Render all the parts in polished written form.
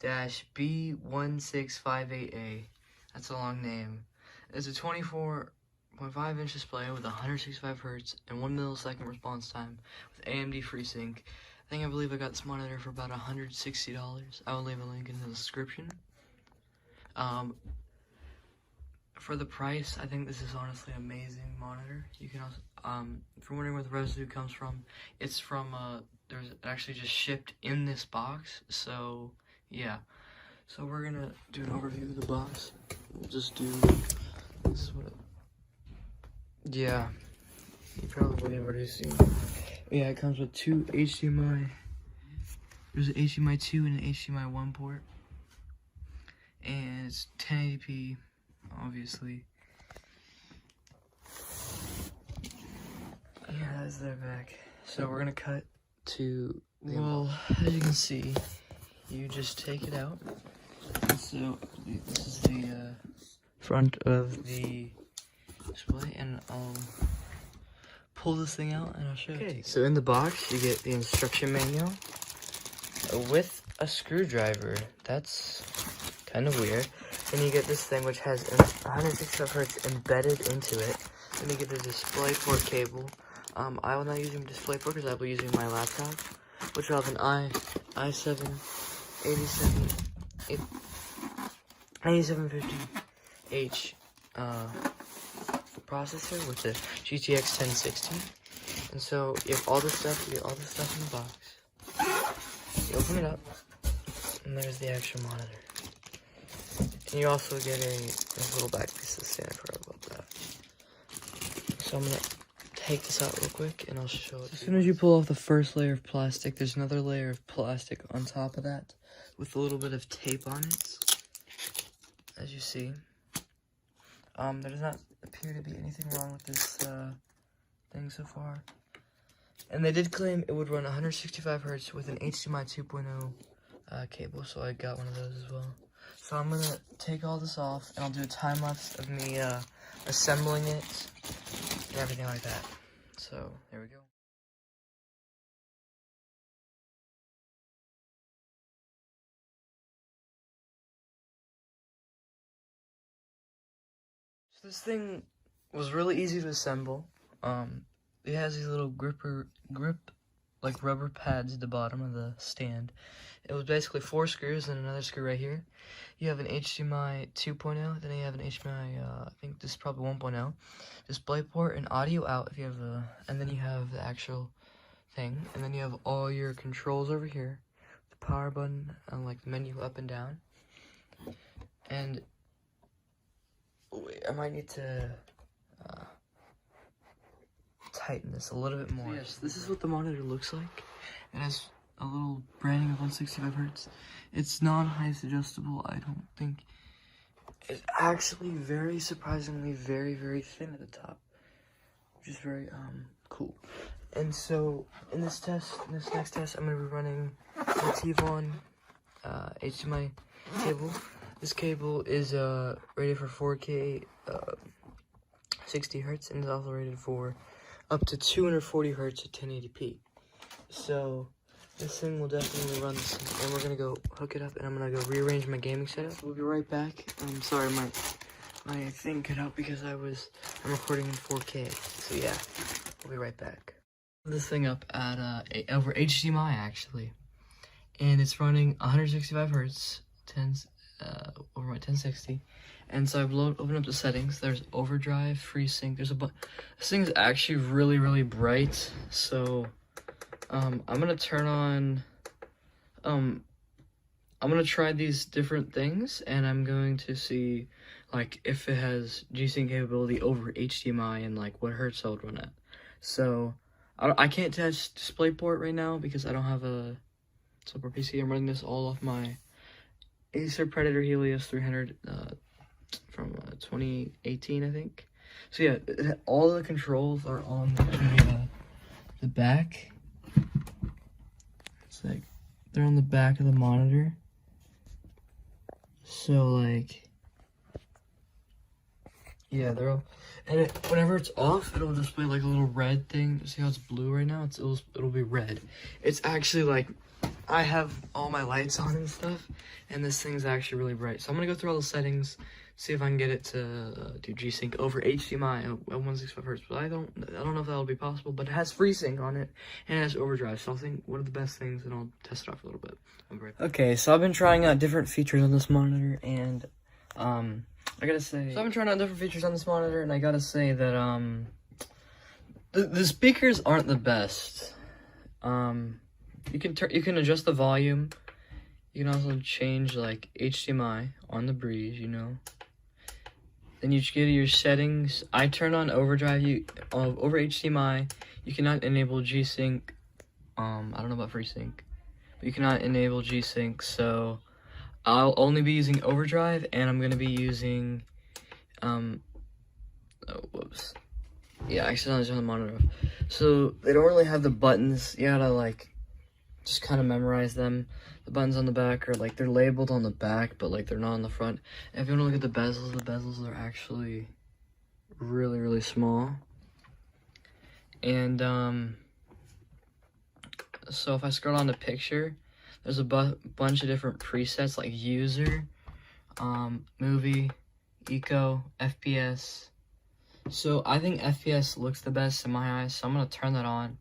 B1658A. That's a long name. It's a 24.5-inch display with 165 Hz and 1 millisecond response time with AMD FreeSync. I believe I got this monitor for about $160. I will leave a link in the description. For the price, I think this is honestly an amazing monitor. You can also, if you're wondering where the residue comes from, it's from, there's actually just shipped in this box, so, yeah. So we're gonna do an overview of the box. We'll just do, this is what it, yeah, you probably have already seen. Yeah, it comes with two HDMI, there's an HDMI 2 and an HDMI 1 port, and it's 1080p. Obviously. Yeah, that's their back. So we're gonna cut to, well, as you can see, you just take it out. So this is the front of the display, and I'll pull this thing out and I'll show you. Okay, so in the box you get the instruction manual with a screwdriver. That's kind of weird. Then you get this thing which has 165 Hz embedded into it. Then you get the DisplayPort cable. I will not use DisplayPort because I'll be using my laptop, which will have an i7-8750H processor with the GTX 1060. And so you have all this stuff. You get all this stuff in the box. You open it up, and there's the actual monitor. And you also get a little back piece of stand. I forgot about that. So I'm gonna take this out real quick and I'll show it. As soon as you pull off the first layer of plastic, there's another layer of plastic on top of that with a little bit of tape on it. As you see, there does not appear to be anything wrong with this thing so far. And they did claim it would run 165 Hz with an HDMI 2.0 cable, so I got one of those as well. So I'm gonna take all this off, and I'll do a time lapse of me assembling it and everything like that. So there we go. So this thing was really easy to assemble. It has these little grip like rubber pads at the bottom of the stand. It was basically 4 screws and another screw right here. You have an HDMI 2.0, then you have an HDMI, I think this is probably 1.0, DisplayPort and audio out if you have the, and then you have the actual thing, and then you have all your controls over here, the power button, and like the menu up and down. And wait, I might need to tighten this a little bit more. So yes, this is what the monitor looks like. It has a little branding of 165 Hz. It's non-height adjustable, I don't think. It's actually very surprisingly very, very thin at the top, which is very cool. And so in this next test, I'm gonna be running the T1 HDMI cable. This cable is rated for 4K 60 Hz and is also rated for up to 240 Hz at 1080p. So this thing will definitely run this thing, and we're gonna go hook it up, and I'm gonna go rearrange my gaming setup. We'll be right back. I'm sorry, my thing cut out because I'm recording in 4K. So yeah, we'll be right back. This thing up at over HDMI actually, and it's running 165 Hz, over my 1060. And so I've opened up the settings. There's overdrive, FreeSync. There's this thing's actually really, really bright. So I'm gonna turn on. I'm gonna try these different things, and I'm going to see like if it has G-Sync capability over HDMI and like what hertz I would run at. So I can't test DisplayPort right now because I don't have a Super PC. I'm running this all off my Acer Predator Helios 300 from 2018, I think. So yeah, all the controls are on the back. It's like they're on the back of the monitor. So like, yeah, they're all, and whenever it's off, it'll display like a little red thing. See how it's blue right now? It'll be red. It's actually like, I have all my lights on and stuff, and this thing's actually really bright. So I'm gonna go through all the settings, see if I can get it to do G-Sync over HDMI at 165 hertz. But I don't know if that'll be possible. But it has FreeSync on it, and it has overdrive. So I think one of the best things, and I'll test it out for a little bit. Okay, so I've been trying out different features on this monitor, and I gotta say, so I've been trying out different features on this monitor, and I gotta say that the speakers aren't the best. You can adjust the volume. You can also change like HDMI on the Breeze, you know. Then you go to your settings. I turn on overdrive. Over HDMI, you cannot enable G-Sync. I don't know about FreeSync, but you cannot enable G-Sync. So I'll only be using overdrive, and I'm gonna be using oh, whoops. Yeah, I accidentally turned the monitor off. So they don't really have the buttons. You gotta like just kind of memorize them. The buttons on the back are like, they're labeled on the back, but like they're not on the front. And if you want to look at the bezels are actually really, really small. And so if I scroll down to picture, there's a bunch of different presets like user, movie, eco, FPS. So I think FPS looks the best in my eyes, so I'm gonna turn that on.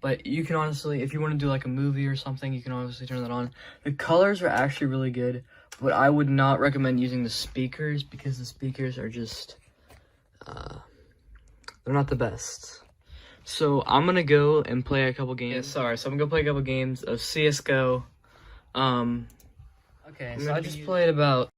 But you can honestly, if you want to do like a movie or something, you can obviously turn that on. The colors are actually really good, but I would not recommend using the speakers because the speakers are just, they're not the best. So I'm gonna go and play a couple games. So I'm gonna go play a couple games of CS:GO. Okay, so I just played about